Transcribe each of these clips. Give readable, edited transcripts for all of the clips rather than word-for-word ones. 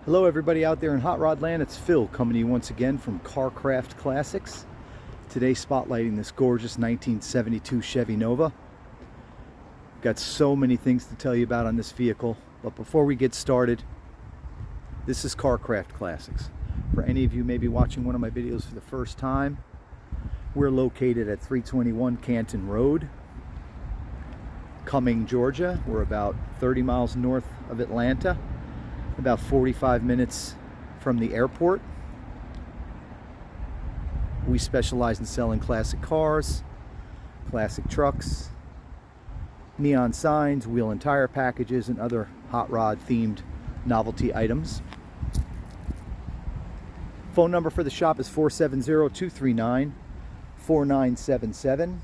Hello everybody out there in Hot Rod Land, it's Phil coming to you once again from Carcraft Classics. Today spotlighting this gorgeous 1972 Chevy Nova. Got so many things to tell you about on this vehicle, but before we get started, this is Carcraft Classics. For any of you maybe watching one of my videos for the first time, we're located at 321 Canton Road, Cumming, Georgia. We're about 30 miles north of Atlanta, about 45 minutes from the airport. We specialize in selling classic cars, classic trucks, neon signs, wheel and tire packages, and other hot rod themed novelty items. Phone number for the shop is 470-239-4977.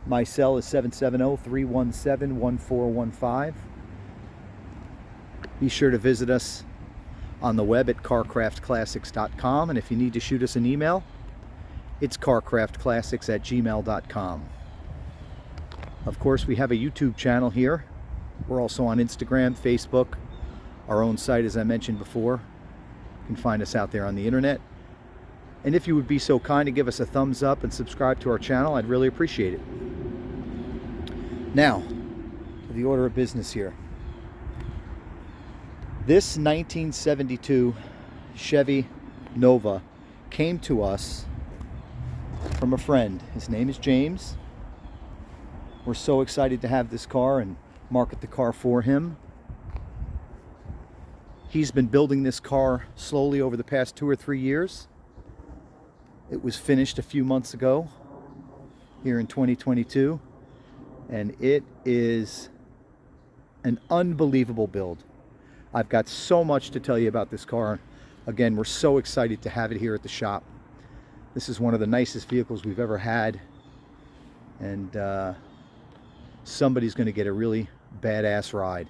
My cell is 770-317-1415. Be sure to visit us on the web at carcraftclassics.com, and if you need to shoot us an email, it's carcraftclassics@gmail.com. Of course, we have a YouTube channel here. We're also on Instagram, Facebook, our own site, as I mentioned before. You can find us out there on the internet. And if you would be so kind to give us a thumbs up and subscribe to our channel, I'd really appreciate it. Now, to the order of business here. This 1972 Chevy Nova came to us from a friend. His name is James. We're so excited to have this car and market the car for him. He's been building this car slowly over the past 2 or 3 years. It was finished a few months ago here in 2022, and it is an unbelievable build. I've got so much to tell you about this car. Again, we're so excited to have it here at the shop. This is one of the nicest vehicles we've ever had, and somebody's going to get a really badass ride.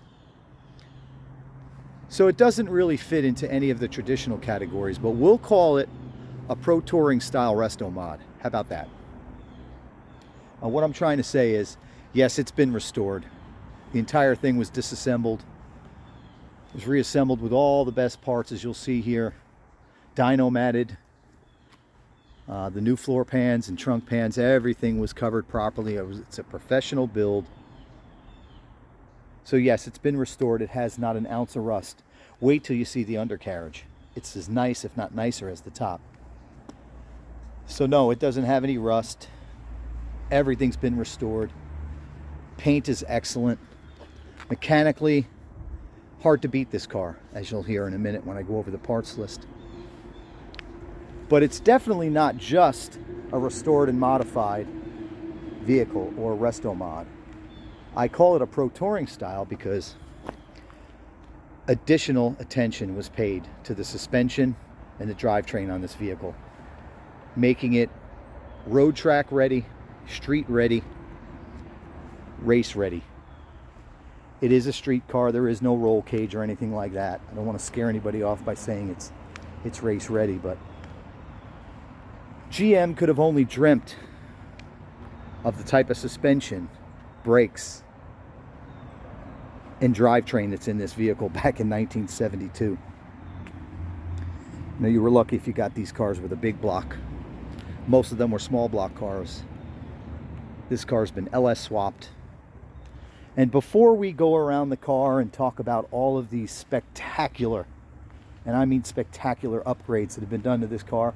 So it doesn't really fit into any of the traditional categories, but we'll call it a pro touring style resto mod. How about that? What I'm trying to say is, yes, it's been restored. The entire thing was disassembled. It was reassembled with all the best parts, as you'll see here. Dyno matted. The new floor pans and trunk pans, everything was covered properly. It's a professional build. So yes, it's been restored. It has not an ounce of rust. Wait till you see the undercarriage. It's as nice, if not nicer, as the top. So no, it doesn't have any rust. Everything's been restored. Paint is excellent. Mechanically, hard to beat this car, as you'll hear in a minute when I go over the parts list. But it's definitely not just a restored and modified vehicle or resto mod. I call it a pro touring style because additional attention was paid to the suspension and the drivetrain on this vehicle, making it road track ready, street ready, race ready. It is a street car. There is no roll cage or anything like that. I don't want to scare anybody off by saying it's race ready, but GM could have only dreamt of the type of suspension, brakes, and drivetrain that's in this vehicle back in 1972. Now, you were lucky if you got these cars with a big block. Most of them were small block cars. This car's been LS swapped. And before we go around the car and talk about all of these spectacular, and I mean spectacular, upgrades that have been done to this car,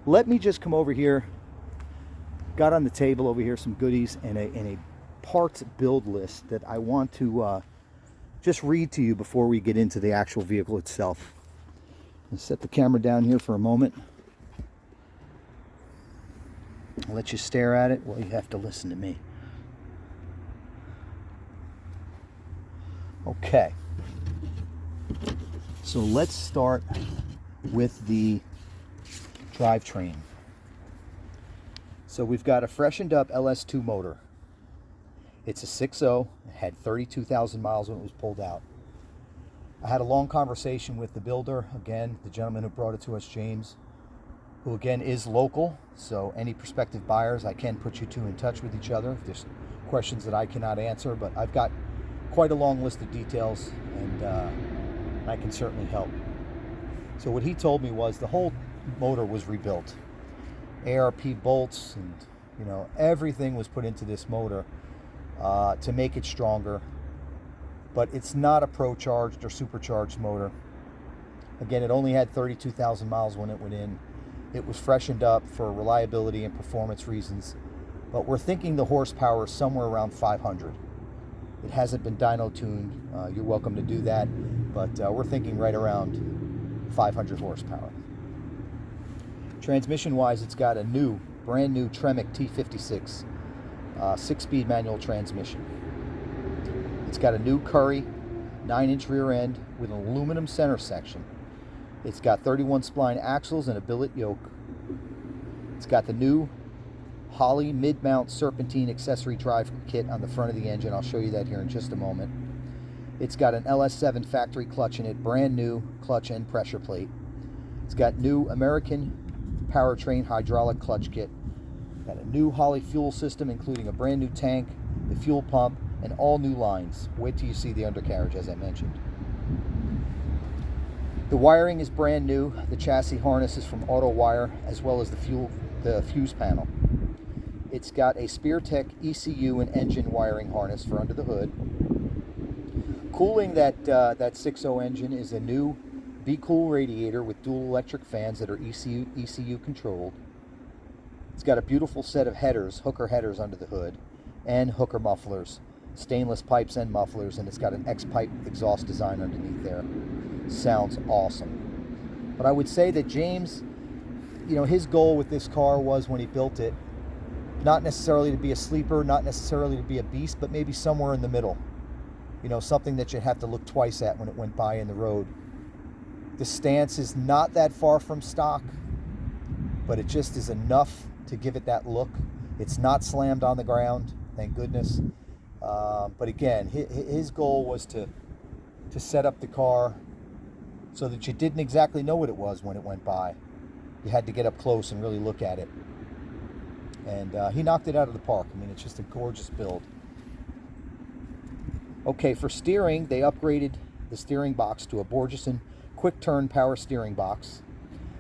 let me just come over here. Got on the table over here some goodies and a parts build list that I want to just read to you before we get into the actual vehicle itself. I'll set the camera down here for a moment. I'll let you stare at it while you have to listen to me. Okay, so let's start with the drivetrain. So we've got a freshened up LS2 motor. It's a 6.0. It had 32,000 miles when it was pulled out. I had a long conversation with the builder, again, the gentleman who brought it to us, James, who again is local. So any prospective buyers, I can put you two in touch with each other if there's questions that I cannot answer, but I've got quite a long list of details, and and I can certainly help. So what he told me was the whole motor was rebuilt. ARP bolts and, you know, everything was put into this motor to make it stronger. But it's not a pro-charged or supercharged motor. Again, it only had 32,000 miles when it went in. It was freshened up for reliability and performance reasons, but we're thinking the horsepower is somewhere around 500. It hasn't been dyno tuned. You're welcome to do that, but we're thinking right around 500 horsepower. Transmission-wise, it's got a brand new Tremec T56 6-speed manual transmission. It's got a new Curry 9-inch rear end with an aluminum center section. It's got 31 spline axles and a billet yoke. It's got the new Holley mid-mount serpentine accessory drive kit on the front of the engine. I'll show you that here in just a moment. It's got an LS7 factory clutch in it, brand new clutch and pressure plate. It's got new American powertrain hydraulic clutch kit. Got a new Holley fuel system, including a brand new tank, the fuel pump, and all new lines. Wait till you see the undercarriage, as I mentioned. The wiring is brand new. The chassis harness is from AutoWire, as well as the fuse panel. It's got a SpearTech ECU and engine wiring harness for under the hood. Cooling that 6.0 engine is a new Be-Cool radiator with dual electric fans that are ECU controlled. It's got a beautiful set of headers, hooker headers under the hood, and hooker mufflers, stainless pipes and mufflers, and it's got an X-pipe exhaust design underneath there. Sounds awesome. But I would say that James, you know, his goal with this car was, when he built it, not necessarily to be a sleeper, not necessarily to be a beast, but maybe somewhere in the middle. You know, something that you'd have to look twice at when it went by in the road. The stance is not that far from stock, but it just is enough to give it that look. It's not slammed on the ground, thank goodness. But again, his goal was to set up the car so that you didn't exactly know what it was when it went by. You had to get up close and really look at it. And he knocked it out of the park. I mean, it's just a gorgeous build. Okay, for steering, they upgraded the steering box to a Borgeson quick turn power steering box.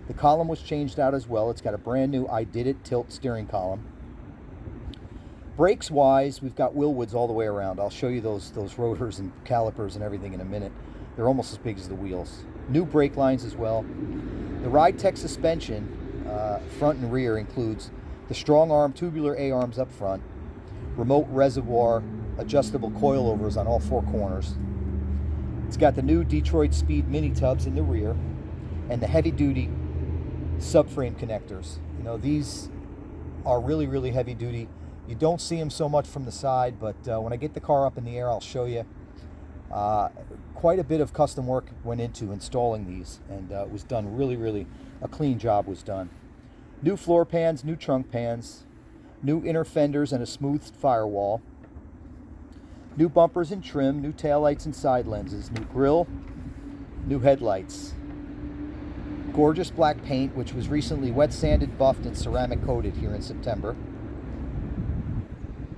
The column was changed out as well. It's got a brand new I Did It tilt steering column. Brakes wise, we've got Willwoods all the way around. I'll show you those rotors and calipers and everything in a minute. They're almost as big as the wheels. New brake lines as well. The Ride-Tech suspension, front and rear, includes the strong arm tubular A-arms up front, remote reservoir adjustable coilovers on all four corners. It's got the new Detroit Speed mini tubs in the rear, and the heavy-duty subframe connectors. You know, these are really, really heavy-duty. You don't see them so much from the side, but when I get the car up in the air, I'll show you. Quite a bit of custom work went into installing these, and it was done really, a clean job was done. New floor pans, new trunk pans, new inner fenders and a smoothed firewall, new bumpers and trim, new taillights and side lenses, new grille, new headlights. Gorgeous black paint, which was recently wet sanded, buffed, and ceramic coated here in September.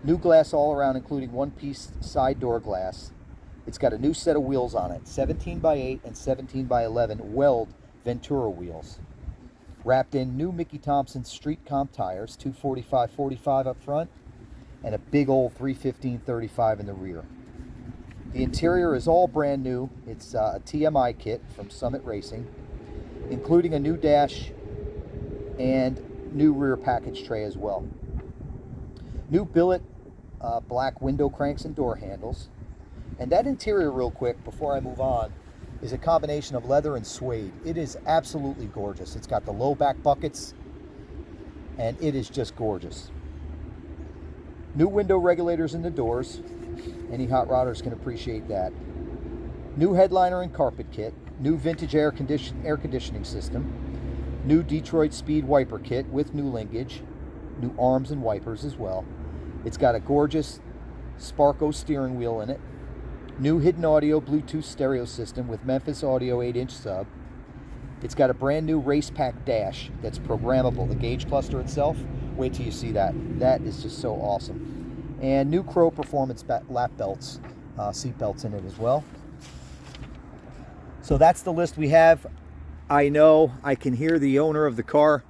New glass all around, including one-piece side door glass. It's got a new set of wheels on it, 17x8 and 17x11 weld Ventura wheels. Wrapped in new Mickey Thompson Street Comp tires, 245/45 up front, and a big old 315/35 in the rear. The interior is all brand new. It's a TMI kit from Summit Racing, including a new dash and new rear package tray as well. New billet black window cranks and door handles. And that interior, real quick, before I move on, is a combination of leather and suede. It is absolutely gorgeous. It's got the low back buckets, and it is just gorgeous. New window regulators in the doors. Any hot rodders can appreciate that. New headliner and carpet kit. New vintage air conditioning system. New Detroit Speed wiper kit with new linkage. New arms and wipers as well. It's got a gorgeous Sparco steering wheel in it. New hidden audio Bluetooth stereo system with Memphis Audio 8-inch sub. It's got a brand new race pack dash that's programmable. The gauge cluster itself, wait till you see that. That is just so awesome. And new Crow Performance lap belts, seat belts in it as well. So that's the list we have. I know I can hear the owner of the car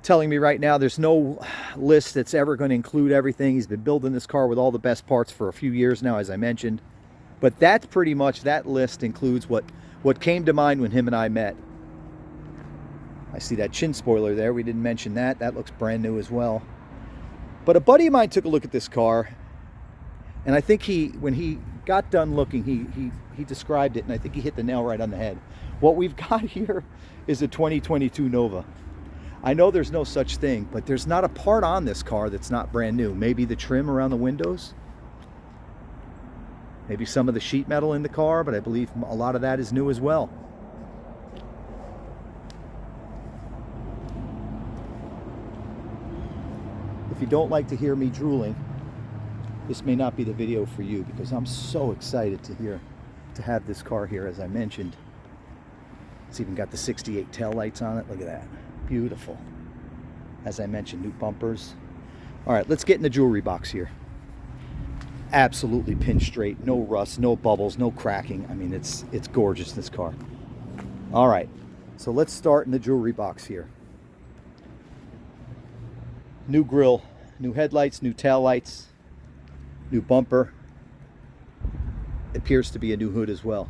telling me right now there's no list that's ever going to include everything. He's been building this car with all the best parts for a few years now, as I mentioned. But that's pretty much, that list includes what came to mind when him and I met. I see that chin spoiler there. We didn't mention that. That looks brand new as well. But a buddy of mine took a look at this car, and I think when he got done looking, he described it, and I think he hit the nail right on the head. What we've got here is a 2022 Nova. I know there's no such thing, but there's not a part on this car that's not brand new. Maybe the trim around the windows, maybe some of the sheet metal in the car, but I believe a lot of that is new as well. If you don't like to hear me drooling, this may not be the video for you, because I'm so excited to have this car here, as I mentioned. It's even got the 68 taillights on it. Look at that. Beautiful. As I mentioned, new bumpers. All right, let's get in the jewelry box here. Absolutely pin straight, no rust, no bubbles, no cracking. I mean, it's gorgeous, this car. All right, so let's start in the jewelry box here. New grille, new headlights, new taillights, new bumper. Appears to be a new hood as well.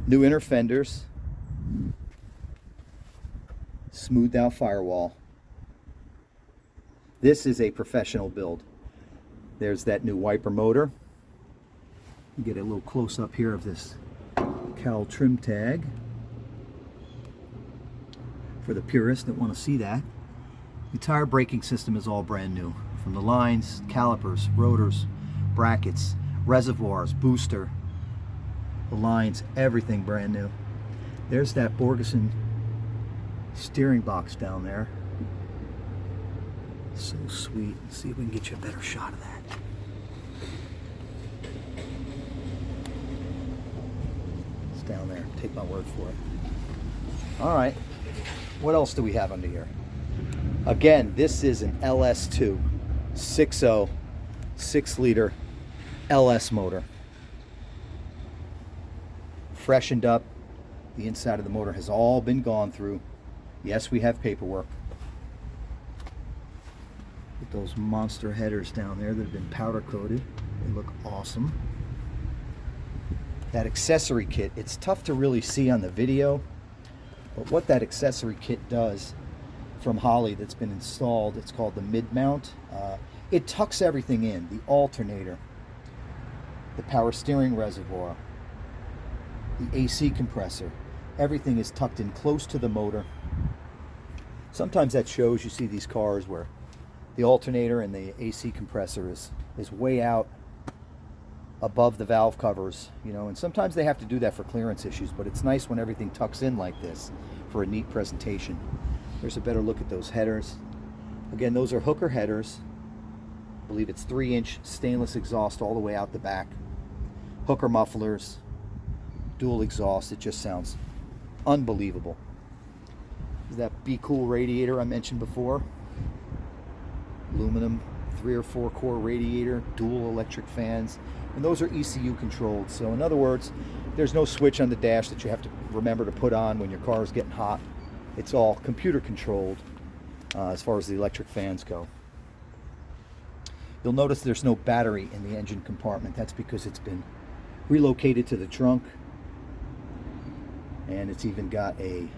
New inner fenders. Smoothed out firewall. This is a professional build. There's that new wiper motor. You get a little close up here of this cowl trim tag for the purists that want to see that. The entire braking system is all brand new, from the lines, calipers, rotors, brackets, reservoirs, booster, the lines, everything brand new. There's that Borgeson steering box down there. So sweet. Let's see if we can get you a better shot of that. It's down there. Take my word for it. All right. What else do we have under here? Again, this is an LS2 6.0 6-liter LS motor. Freshened up. The inside of the motor has all been gone through. Yes, we have paperwork. With those monster headers down there that have been powder coated. They look awesome. That accessory kit, it's tough to really see on the video, but what that accessory kit does from Holley that's been installed, it's called the mid mount. It tucks everything in. The alternator, the power steering reservoir, the AC compressor, everything is tucked in close to the motor. Sometimes that shows, you see these cars where the alternator and the AC compressor is way out above the valve covers, you know, and sometimes they have to do that for clearance issues, but it's nice when everything tucks in like this for a neat presentation. Here's a better look at those headers. Again, those are hooker headers. I believe it's 3-inch stainless exhaust all the way out the back. Hooker mufflers, dual exhaust. It just sounds unbelievable. Is that Be Cool radiator I mentioned before? Aluminum 3 or 4 core radiator, dual electric fans, and those are ECU controlled. So in other words, there's no switch on the dash that you have to remember to put on when your car is getting hot. It's all computer controlled as far as the electric fans go. You'll notice there's no battery in the engine compartment. That's because it's been relocated to the trunk, and it's even got a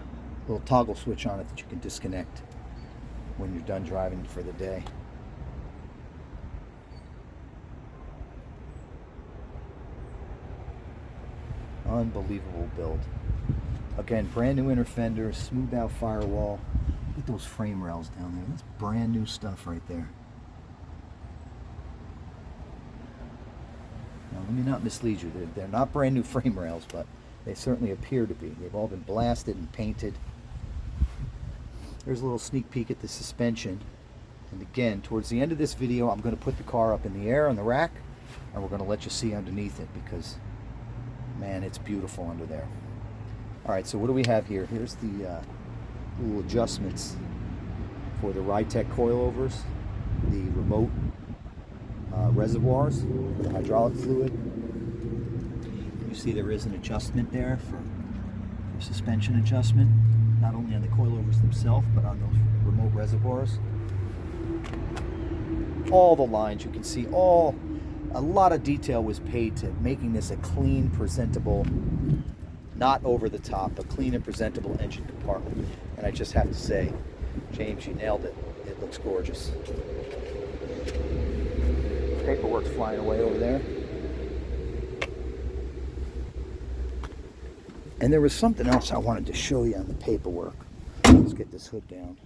little toggle switch on it that you can disconnect when you're done driving for the day. Unbelievable build. Again, brand new inner fenders, smooth out firewall. Look at those frame rails down there. That's brand new stuff right there. Now, let me not mislead you. They're not brand new frame rails, but they certainly appear to be. They've all been blasted and painted. There's a little sneak peek at the suspension. And again, towards the end of this video, I'm going to put the car up in the air on the rack, and we're going to let you see underneath it because, man, it's beautiful under there. All right, so what do we have here? Here's the little adjustments for the Rytec coilovers, the remote reservoirs for the hydraulic fluid. You see there is an adjustment there for suspension adjustment, not only on the coilovers themselves, but on those remote reservoirs. All the lines, you can see a lot of detail was paid to making this a clean, presentable, not over the top, but clean and presentable engine compartment. And I just have to say, James, you nailed it. It looks gorgeous. Paperwork's flying away over there. And there was something else I wanted to show you on the paperwork. Let's get this hood down.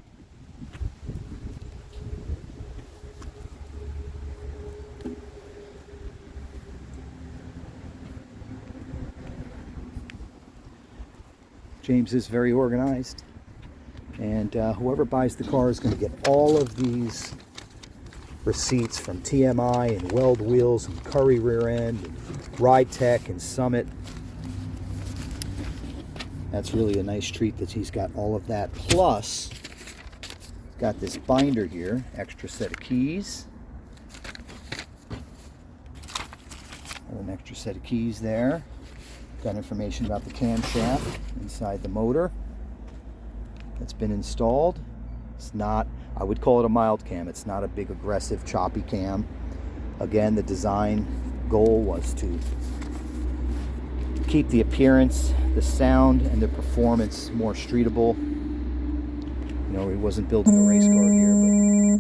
James is very organized, and whoever buys the car is going to get all of these receipts from TMI and Weld Wheels and Curry Rear End and Ride Tech and Summit. That's really a nice treat that he's got all of that. Plus, he's got this binder here, extra set of keys. An extra set of keys there. Got information about the camshaft inside the motor that's been installed. It's not, I would call it a mild cam. It's not a big, aggressive, choppy cam. Again, the design goal was to keep the appearance, the sound, and the performance more streetable. You know, he wasn't building a race car here,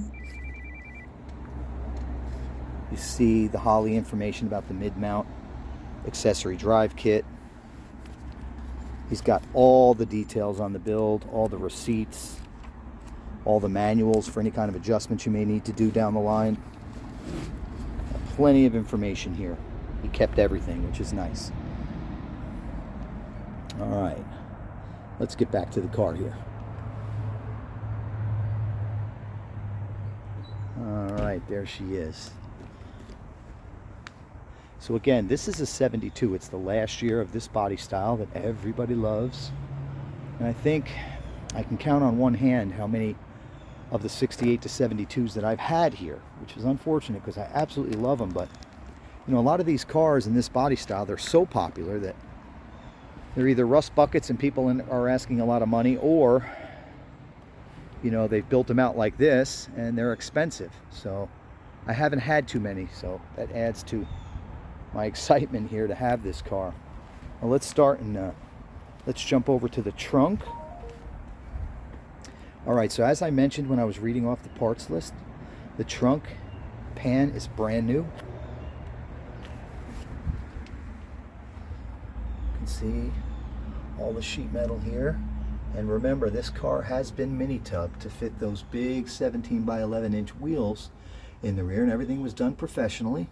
but you see the Holley information about the mid-mount accessory drive kit. He's got all the details on the build, all the receipts, all the manuals for any kind of adjustments you may need to do down the line. Plenty of information here. He kept everything, which is nice. All right, let's get back to the car here. All right, there she is. So again, this is a 72. It's the last year of this body style that everybody loves. And I think I can count on one hand how many of the 68 to 72s that I've had here, which is unfortunate because I absolutely love them. But, you know, a lot of these cars in this body style, they're so popular that they're either rust buckets and people are asking a lot of money, or, you know, they've built them out like this and they're expensive. So I haven't had too many, so that adds to my excitement here to have this car. Well, let's start and let's jump over to the trunk. All right, so as I mentioned when I was reading off the parts list, the trunk pan is brand new. You can see all the sheet metal here. And remember, this car has been mini tubbed to fit those big 17 by 11 inch wheels in the rear, and everything was done professionally.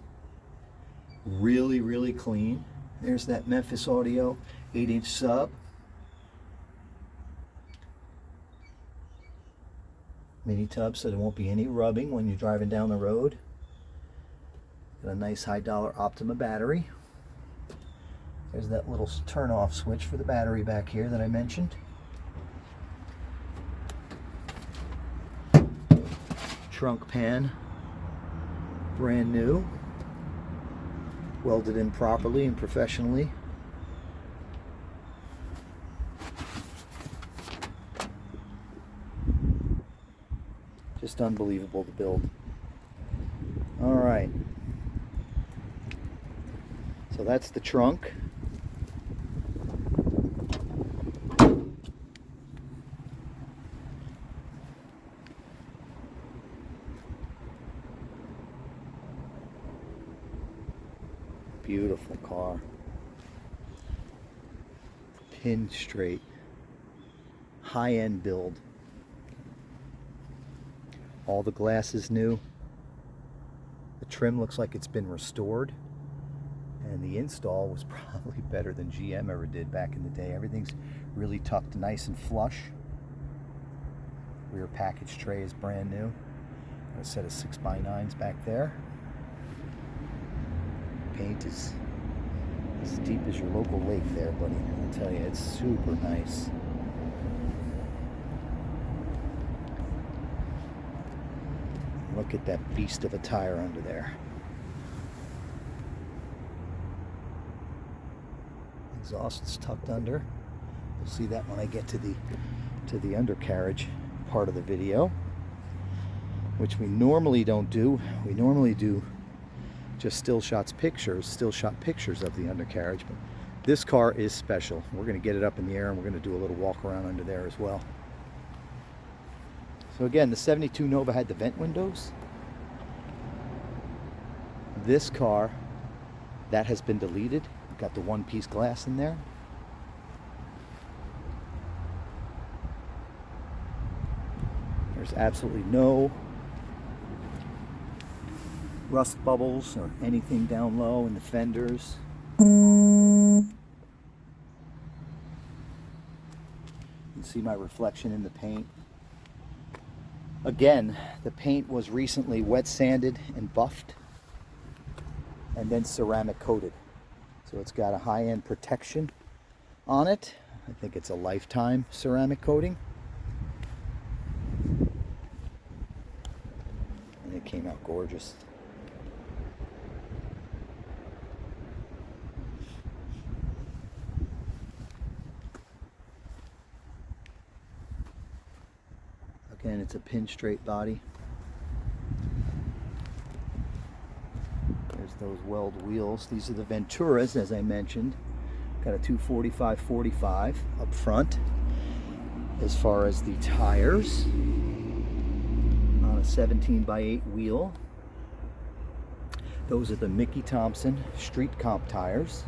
Really, really clean. There's that Memphis Audio 8-inch sub. Mini tub, so there won't be any rubbing when you're driving down the road. Got a nice high dollar Optima battery. There's that little turn off switch for the battery back here that I mentioned. Trunk pan, brand new. Welded in properly and professionally. Just unbelievable to build. All right. So that's the trunk. Beautiful car. Pin straight. High-end build. All the glass is new. The trim looks like it's been restored. And the install was probably better than GM ever did back in the day. Everything's really tucked nice and flush. Rear package tray is brand new. A set of 6x9s back there. Paint is as deep as your local lake there, buddy. I'll tell you, it's super nice. Look at that beast of a tire under there. Exhaust is tucked under. You'll see that when I get to the undercarriage part of the video, which we normally don't do. We normally do just still shot pictures of the undercarriage, but this car is special. We're going to get it up in the air and we're going to do a little walk around under there as well. So again, the 72 Nova had the vent windows. This car, that has been deleted. Got the one-piece glass in there. There's absolutely no rust bubbles or anything down low in the fenders. You can see my reflection in the paint. Again, the paint was recently wet sanded and buffed and then ceramic coated. So it's got a high-end protection on it. I think it's a lifetime ceramic coating. And it came out gorgeous. Again, it's a pin straight body. There's those weld wheels. These are the Venturas, as I mentioned. Got a 245/45 up front. As far as the tires, on a 17x8 wheel. Those are the Mickey Thompson Street Comp tires.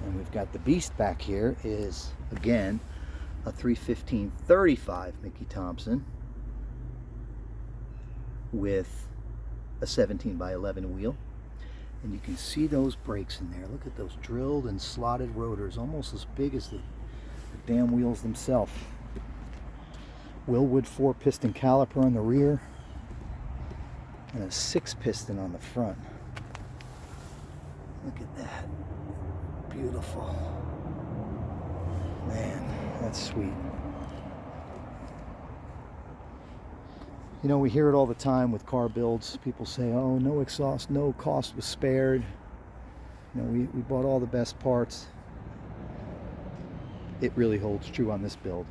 And we've got the beast back here is, again, a 315/35 Mickey Thompson with a 17x11 wheel. And you can see those brakes in there. Look at those drilled and slotted rotors, almost as big as the damn wheels themselves. Willwood 4-piston caliper on the rear and a 6-piston on the front. Look at that. Beautiful. Man, that's sweet. You know, we hear it all the time with car builds. People say, oh, no exhaust, no cost was spared. You know, we bought all the best parts. It really holds true on this build.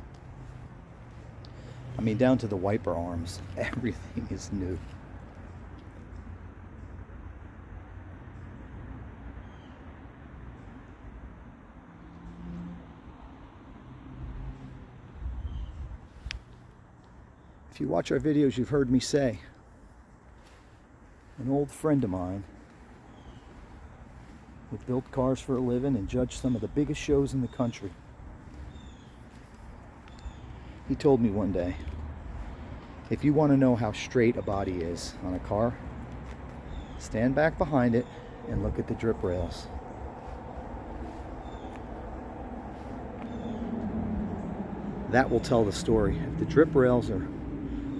I mean, down to the wiper arms, everything is new. If you watch our videos, you've heard me say, an old friend of mine who built cars for a living and judged some of the biggest shows in the country. He told me one day, if you want to know how straight a body is on a car, stand back behind it and look at the drip rails. That will tell the story. If the drip rails are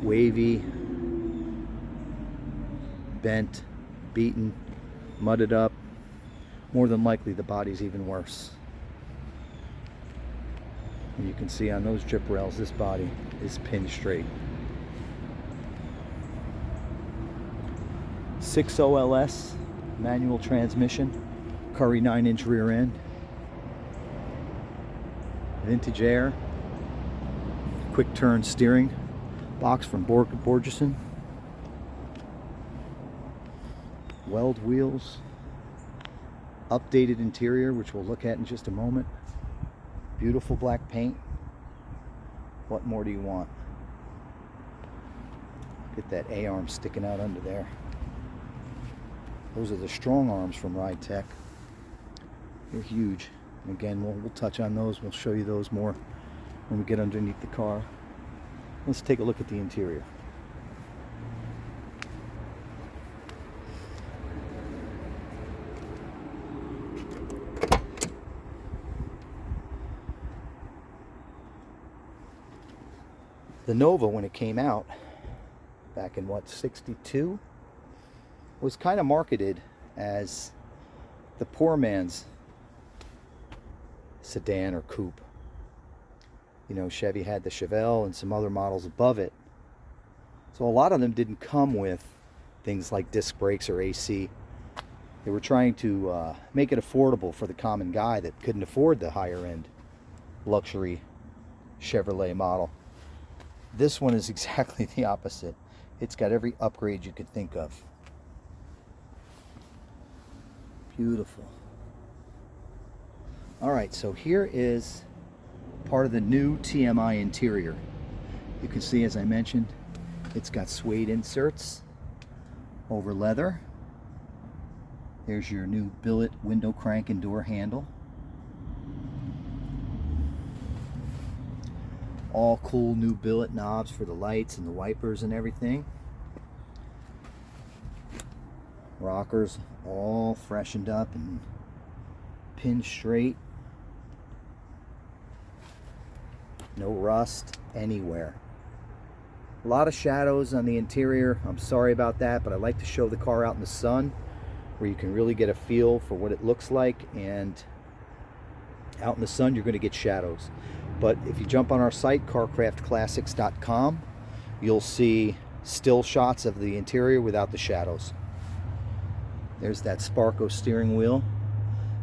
wavy, bent, beaten, mudded up, more than likely the body's even worse. And you can see on those drip rails, this body is pin straight. 6 OLS, manual transmission, Curry 9-inch rear end, vintage air, quick turn steering box from Borgeson, weld wheels, updated interior, which we'll look at in just a moment, beautiful black paint. What more do you want? Get that A-arm sticking out under there. Those are the strong arms from Ride Tech. They're huge. And again, we'll touch on those. We'll show you those more when we get underneath the car. Let's take a look at the interior. The Nova, when it came out back in what, 62, was kind of marketed as the poor man's sedan or coupe. You know, Chevy had the Chevelle and some other models above it. So a lot of them didn't come with things like disc brakes or AC. They were trying to make it affordable for the common guy that couldn't afford the higher end luxury Chevrolet model. This one is exactly the opposite. It's got every upgrade you could think of. Beautiful. All right, so here is part of the new TMI interior. You can see, as I mentioned, it's got suede inserts over leather. There's your new billet window crank and door handle. All cool new billet knobs for the lights and the wipers and everything. Rockers all freshened up and pinned straight. No rust anywhere. A lot of shadows on the interior. I'm sorry about that, but I like to show the car out in the sun where you can really get a feel for what it looks like. And out in the sun, you're going to get shadows. But if you jump on our site, carcraftclassics.com, you'll see still shots of the interior without the shadows. There's that Sparco steering wheel.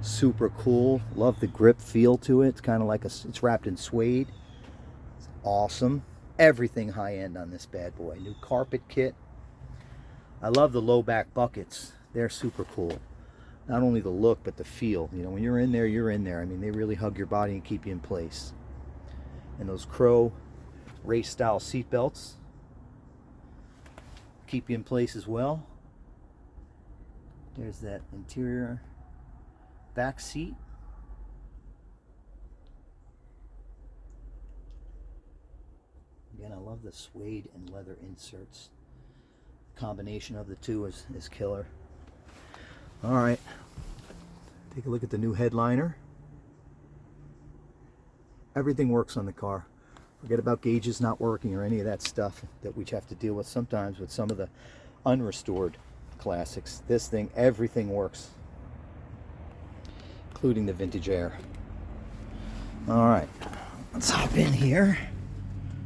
Super cool. Love the grip feel to it. It's kind of like it's wrapped in suede. It's awesome. Everything high end on this bad boy. New carpet kit. I love the low back buckets. They're super cool. Not only the look, but the feel. You know, when you're in there, you're in there. I mean, they really hug your body and keep you in place. And those Crow race style seat belts keep you in place as well. There's that interior back seat. Again, I love the suede and leather inserts. Combination of the two is killer. All right, take a look at the new headliner. Everything works on the car. Forget about gauges not working or any of that stuff that we have to deal with sometimes with some of the unrestored classics. This thing, everything works, including the vintage air. All right, let's hop in here.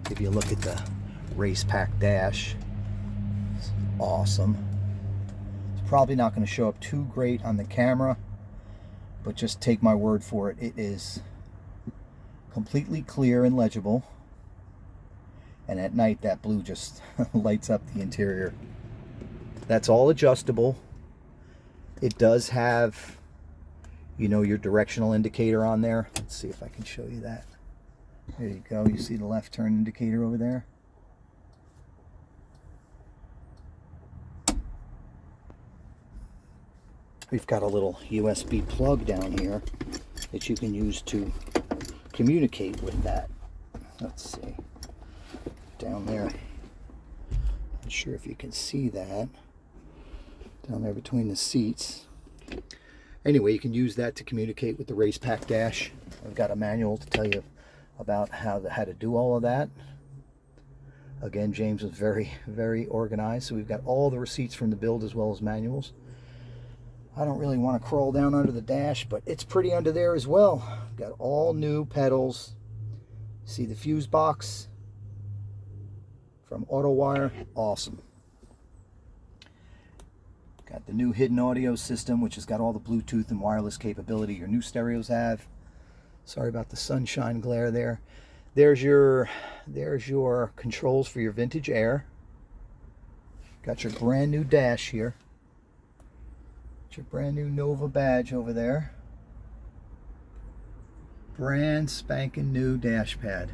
Give you a look at the race pack dash. It's awesome. It's probably not going to show up too great on the camera, but just take my word for it. It is completely clear and legible. And at night, that blue just lights up the interior. That's all adjustable. It does have, you know, your directional indicator on there. Let's see if I can show you that. There you go. You see the left turn indicator over there? We've got a little USB plug down here that you can use to communicate with that. Let's see. Down there. Not sure if you can see that. Down there between the seats. Anyway, you can use that to communicate with the race pack dash. I've got a manual to tell you about how to do all of that. Again, James was very, very organized, so we've got all the receipts from the build as well as manuals. I don't really want to crawl down under the dash, but it's pretty under there as well. Got all new pedals. See the fuse box from AutoWire. Awesome. Got the new hidden audio system, which has got all the Bluetooth and wireless capability your new stereos have. Sorry about the sunshine glare there. There's your controls for your vintage air. Got your brand new dash here. Got your brand new Nova badge over there. Brand spanking new dash pad.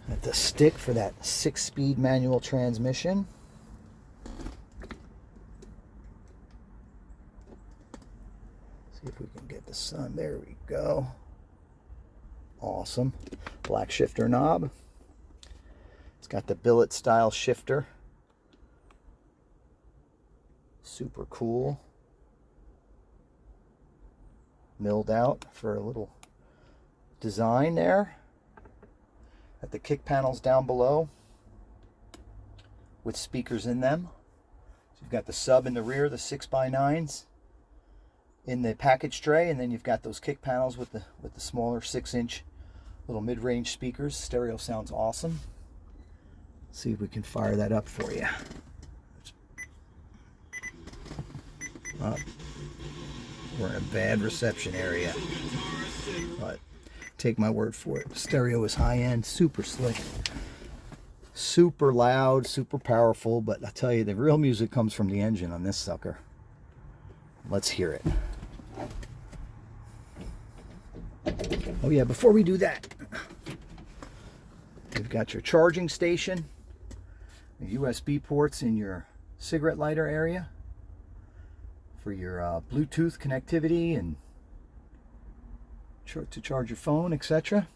Got the stick for that 6-speed manual transmission. See if we can get the sun. There we go. Awesome. Black shifter knob. It's got the billet style shifter. Super cool. Milled out for a little design there. Got the kick panels down below with speakers in them. So you've got the sub in the rear, the 6x9s in the package tray, and then you've got those kick panels with the smaller 6-inch little mid-range speakers. Stereo sounds awesome. See if we can fire that up for you. Oh, we're in a bad reception area, but take my word for it. Stereo is high end, super slick, super loud, super powerful. But I tell you, the real music comes from the engine on this sucker. Let's hear it. Oh yeah, before we do that, you've got your charging station, the USB ports in your cigarette lighter area for your Bluetooth connectivity and to charge your phone, etc.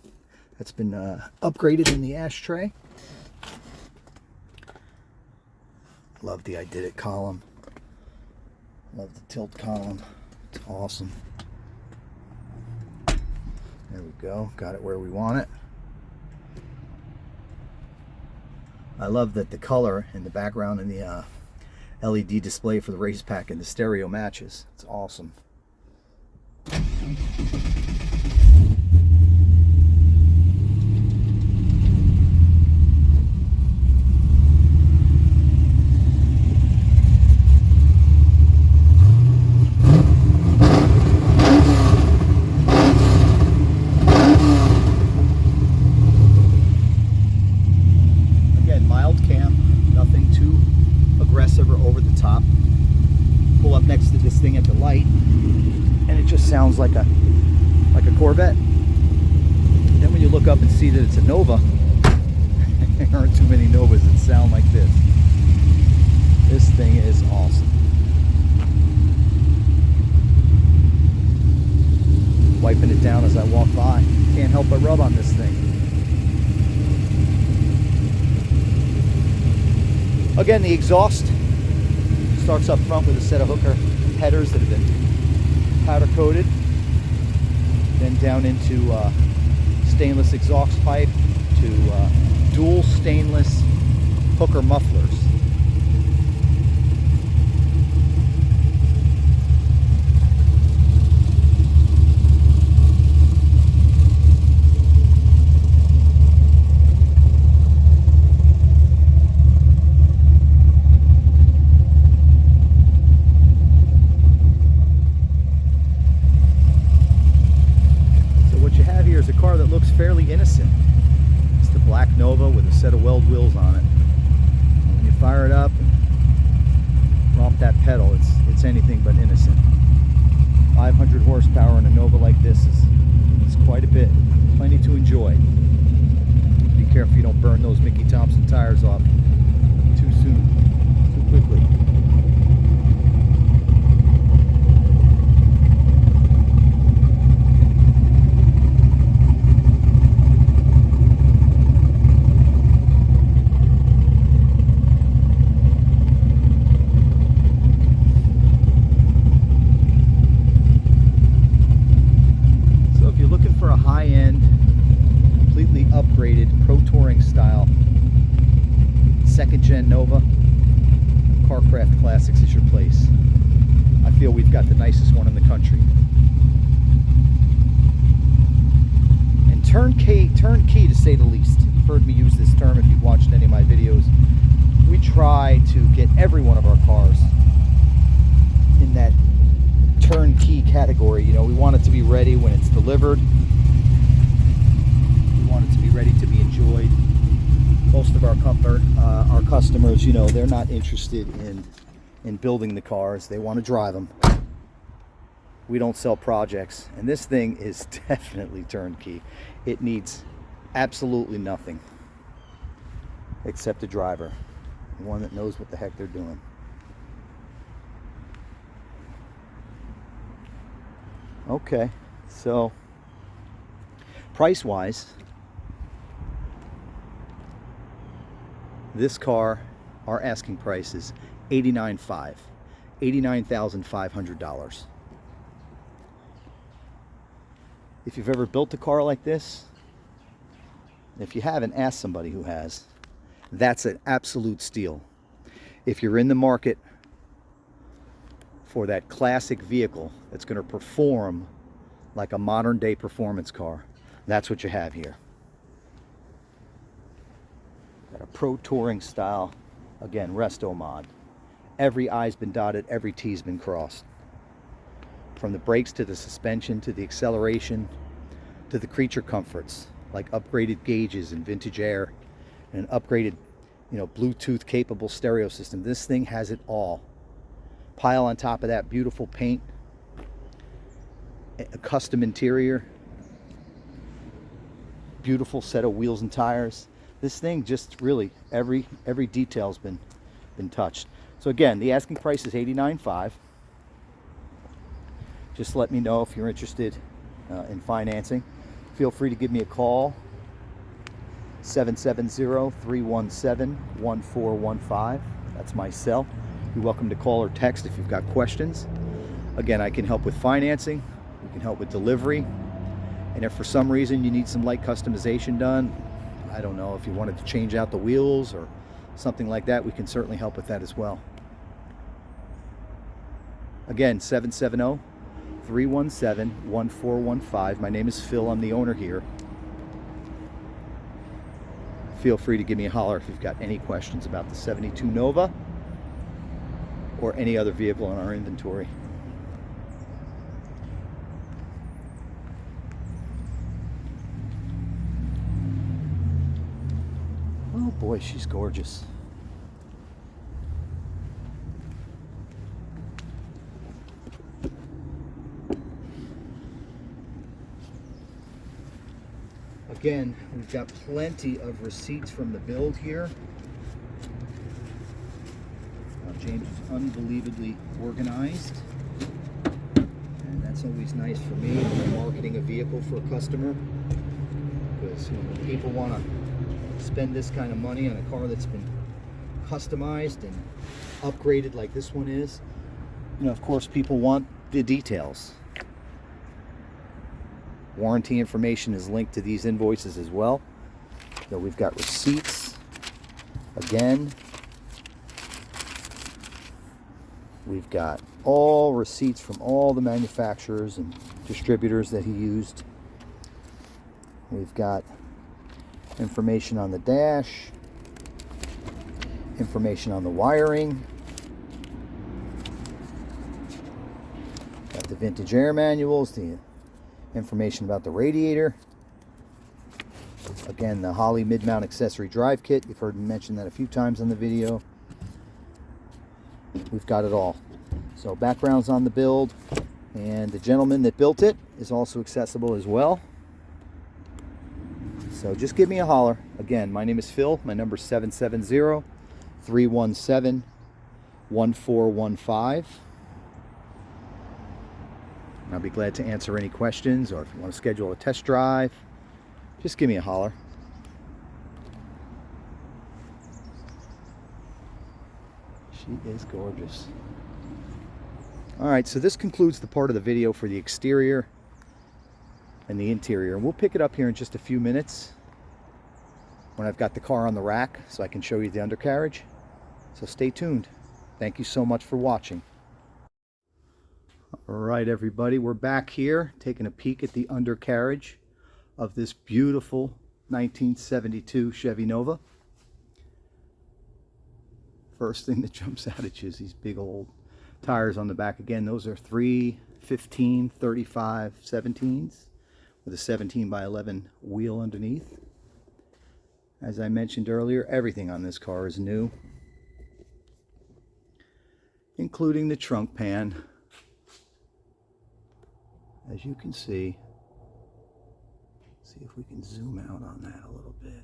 That's been upgraded in the ashtray. Love the I Did It column. Love the tilt column. It's awesome. There we go. Got it where we want it. I love that the color in the background and the LED display for the race pack and the stereo matches. It's awesome. Again, mild cam, nothing too aggressive or over the top. Pull up next to this thing at the light and it just sounds like a Corvette. Then when you look up and see that it's a Nova, there aren't too many Novas that sound like this. This thing is awesome. Wiping it down as I walk by. Can't help but rub on this thing. Again, the exhaust starts up front with a set of hooker headers that have been powder coated, then down into stainless exhaust pipe to dual stainless hooker mufflers. Here's a car that looks fairly innocent. It's the black Nova with a set of weld wheels on it. When you fire it up and romp that pedal, it's anything but innocent. 500 horsepower in a Nova like this is quite a bit. Plenty to enjoy. Be careful you don't burn those Mickey Thompson tires off too soon, too quickly. High-end, completely upgraded protouring style second-gen Nova, Carcraft Classics is your place. I feel we've got the nicest one in the country. And turnkey to say the least. You've heard me use this term if you've watched any of my videos. We try to get every one of our cars in that turnkey category. You know, we want it to be ready when it's delivered. Want it to be ready to be enjoyed. Most of our customers, you know, they're not interested in building the cars. They want to drive them. We don't sell projects, and this thing is definitely turnkey. It needs absolutely nothing except a driver, one that knows what the heck they're doing. Okay, so price-wise, this car, our asking price is $89,500. If you've ever built a car like this, if you haven't, ask somebody who has. That's an absolute steal. If you're in the market for that classic vehicle that's going to perform like a modern day performance car, that's what you have here. Got a Pro Touring style, again, resto mod. Every I's been dotted, every T's been crossed. From the brakes to the suspension to the acceleration to the creature comforts, like upgraded gauges and vintage air and an upgraded, Bluetooth capable stereo system. This thing has it all. Pile on top of that beautiful paint, a custom interior, beautiful set of wheels and tires. This thing just really, every detail's been touched. So again, the asking price is $89,500. Just let me know if you're interested in financing. Feel free to give me a call, 770-317-1415. That's my cell. You're welcome to call or text if you've got questions. Again, I can help with financing. We can help with delivery. And if for some reason you need some light customization done, I don't know, if you wanted to change out the wheels or something like that, we can certainly help with that as well. Again, 770-317-1415. My name is Phil. I'm the owner here. Feel free to give me a holler if you've got any questions about the 72 Nova or any other vehicle in our inventory. Oh boy, she's gorgeous. Again, we've got plenty of receipts from the build here. James is unbelievably organized, and that's always nice for me when I'm marketing a vehicle for a customer, because when people want to spend this kind of money on a car that's been customized and upgraded like this one is, of course people want the details. Warranty information is linked to these invoices as well. So we've got receipts. Again, we've got all receipts from all the manufacturers and distributors that he used. We've got information on the dash, information on the wiring, got the vintage air manuals, the information about the radiator. Again, the Holley mid-mount accessory drive kit. You've heard me mention that a few times on the video. We've got it all. So backgrounds on the build, and the gentleman that built it is also accessible as well. So just give me a holler. Again, my name is Phil. My number is 770-317-1415. I'll be glad to answer any questions, or if you want to schedule a test drive, just give me a holler. She is gorgeous. All right, so this concludes the part of the video for the exterior and the interior. We'll pick it up here in just a few minutes when I've got the car on the rack so I can show you the undercarriage. So stay tuned. Thank you so much for watching. All right, everybody, we're back here taking a peek at the undercarriage of this beautiful 1972 Chevy Nova. First thing that jumps out at you is these big old tires on the back. Again, those are 315 35 17s with a 17x11 wheel underneath. As I mentioned earlier, everything on this car is new, including the trunk pan. As you can see if we can zoom out on that a little bit.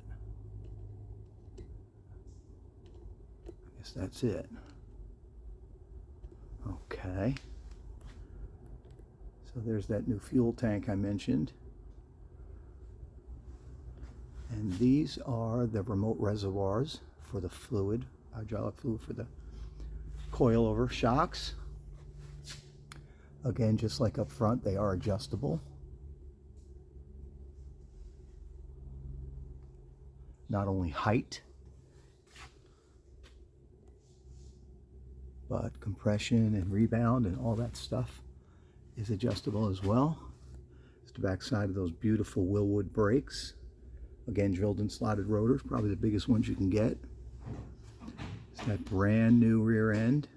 I guess that's it. Okay. So there's that new fuel tank I mentioned. And these are the remote reservoirs for the fluid, hydraulic fluid for the coilover shocks. Again, just like up front, they are adjustable. Not only height, but compression and rebound and all that stuff is adjustable as well. It's the back side of those beautiful Willwood brakes. Again, drilled and slotted rotors, probably the biggest ones you can get. It's got brand new rear end.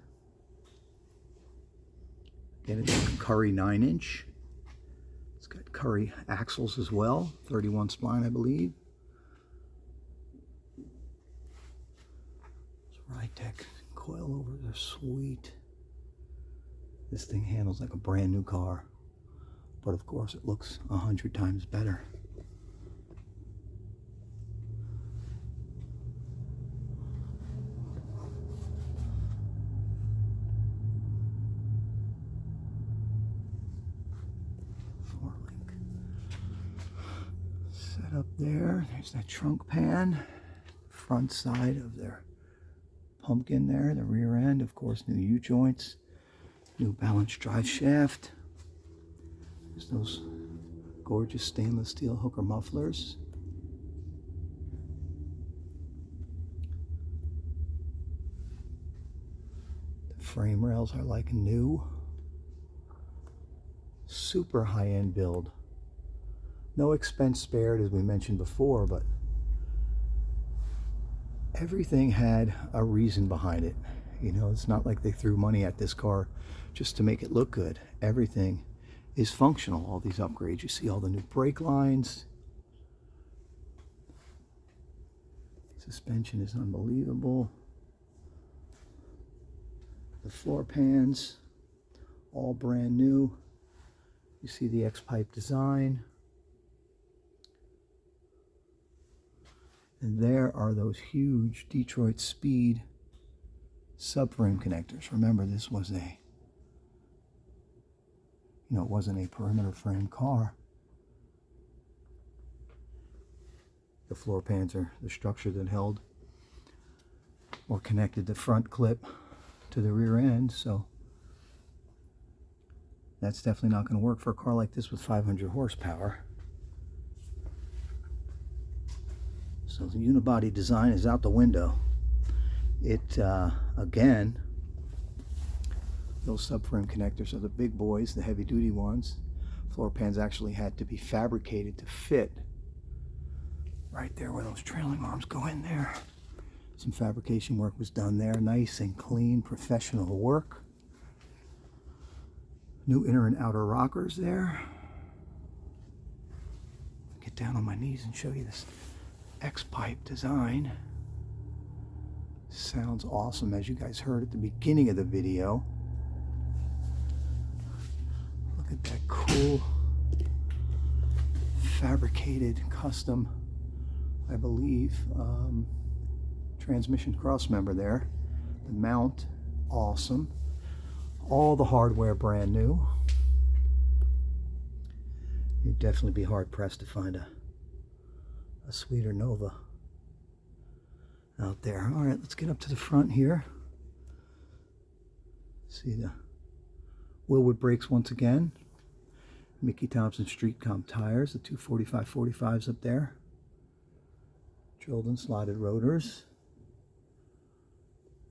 Again, it's a Curry 9-inch. It's got Curry axles as well, 31 spline, I believe. Ridetech coilovers are sweet. This thing handles like a brand new car, but of course it looks 100 times better. Set up there. There's that trunk pan. Front side of their pumpkin there. The rear end, of course, new U-joints. New balanced drive shaft. There's those gorgeous stainless steel hooker mufflers. The frame rails are like new. Super high-end build. No expense spared, as we mentioned before, but everything had a reason behind it. You know, it's not like they threw money at this car just to make it look good. Everything is functional, all these upgrades. You see all the new brake lines. Suspension is unbelievable. The floor pans, all brand new. You see the X-pipe design. And there are those huge Detroit Speed subframe connectors. Remember, this was a, it wasn't a perimeter frame car. The floor pans are the structure that held or connected the front clip to the rear end, so that's definitely not going to work for a car like this with 500 horsepower. So the unibody design is out the window. It, again, those subframe connectors are the big boys, the heavy duty ones. Floor pans actually had to be fabricated to fit right there where those trailing arms go in there. Some fabrication work was done there. Nice and clean, professional work. New inner and outer rockers there. Get down on my knees and show you this X-pipe design. Sounds awesome, as you guys heard at the beginning of the video. Look at that cool fabricated custom, I believe, transmission cross member there. The mount, awesome. All the hardware brand new. You'd definitely be hard pressed to find a sweeter Nova out there. All right, let's get up to the front here. See the Willwood brakes once again. Mickey Thompson Street Comp tires, the 245/45s up there. Drilled and slotted rotors.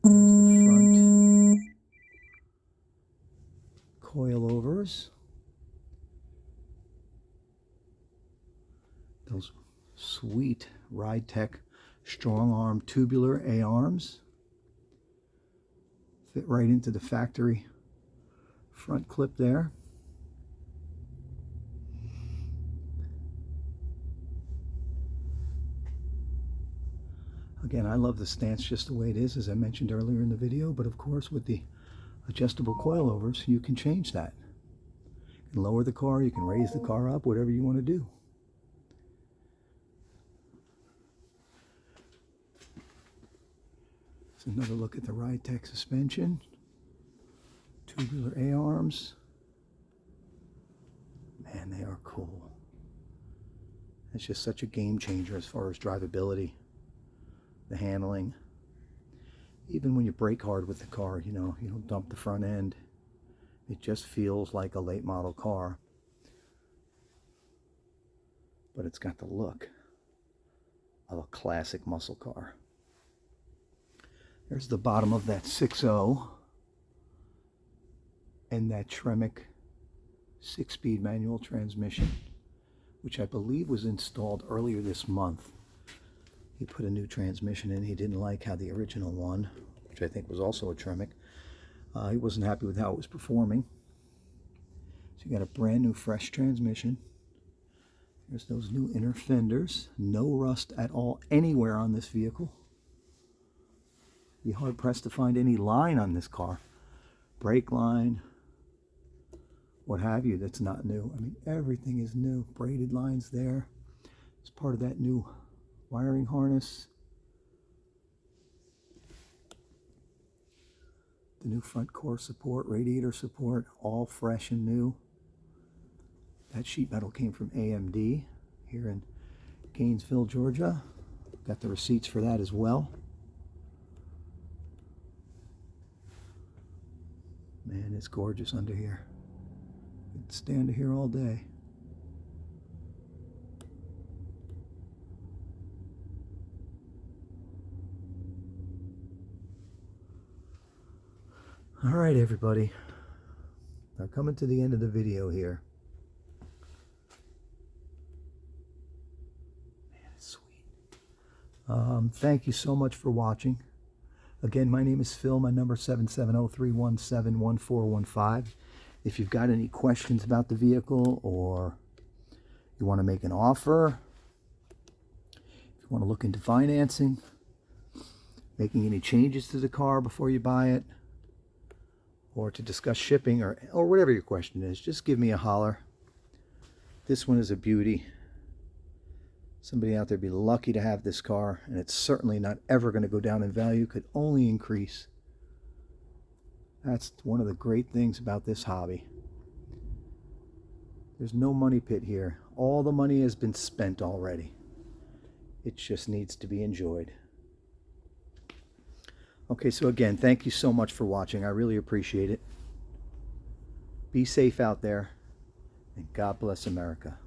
There's the front coilovers. Those sweet Ridetech strong arm tubular A-arms. Fit right into the factory front clip there. Again, I love the stance just the way it is, as I mentioned earlier in the video, but of course with the adjustable coilovers, you can change that. You can lower the car, you can raise the car up, whatever you want to do. It's another look at the Ridetech suspension. Tubular A-arms. Man, they are cool. It's just such a game changer as far as drivability. The handling. Even when you brake hard with the car, you don't dump the front end. It just feels like a late model car. But it's got the look of a classic muscle car. There's the bottom of that 6.0 and that Tremec 6-speed manual transmission which I believe was installed earlier this month. He put a new transmission in. He didn't like how the original one, which I think was also a Tremec, he wasn't happy with how it was performing. So you got a brand new fresh transmission. There's those new inner fenders. No rust at all anywhere on this vehicle. Be hard pressed to find any line on this car. Brake line, what have you, that's not new. I mean, everything is new. Braided lines there. It's part of that new wiring harness. The new front core support, radiator support, all fresh and new. That sheet metal came from AMD here in Gainesville, Georgia. Got the receipts for that as well. Man, it's gorgeous under here. Could stay under here all day. All right, everybody. Now coming to the end of the video here. Man, it's sweet. Thank you so much for watching. Again, my name is Phil. My number is 770-317-1415. If you've got any questions about the vehicle, or you want to make an offer, if you want to look into financing, making any changes to the car before you buy it, or to discuss shipping, or whatever your question is, just give me a holler. This one is a beauty. Somebody out there would be lucky to have this car, and it's certainly not ever going to go down in value. Could only increase. That's one of the great things about this hobby. There's no money pit here. All the money has been spent already. It just needs to be enjoyed. Okay, so again, thank you so much for watching. I really appreciate it. Be safe out there, and God bless America.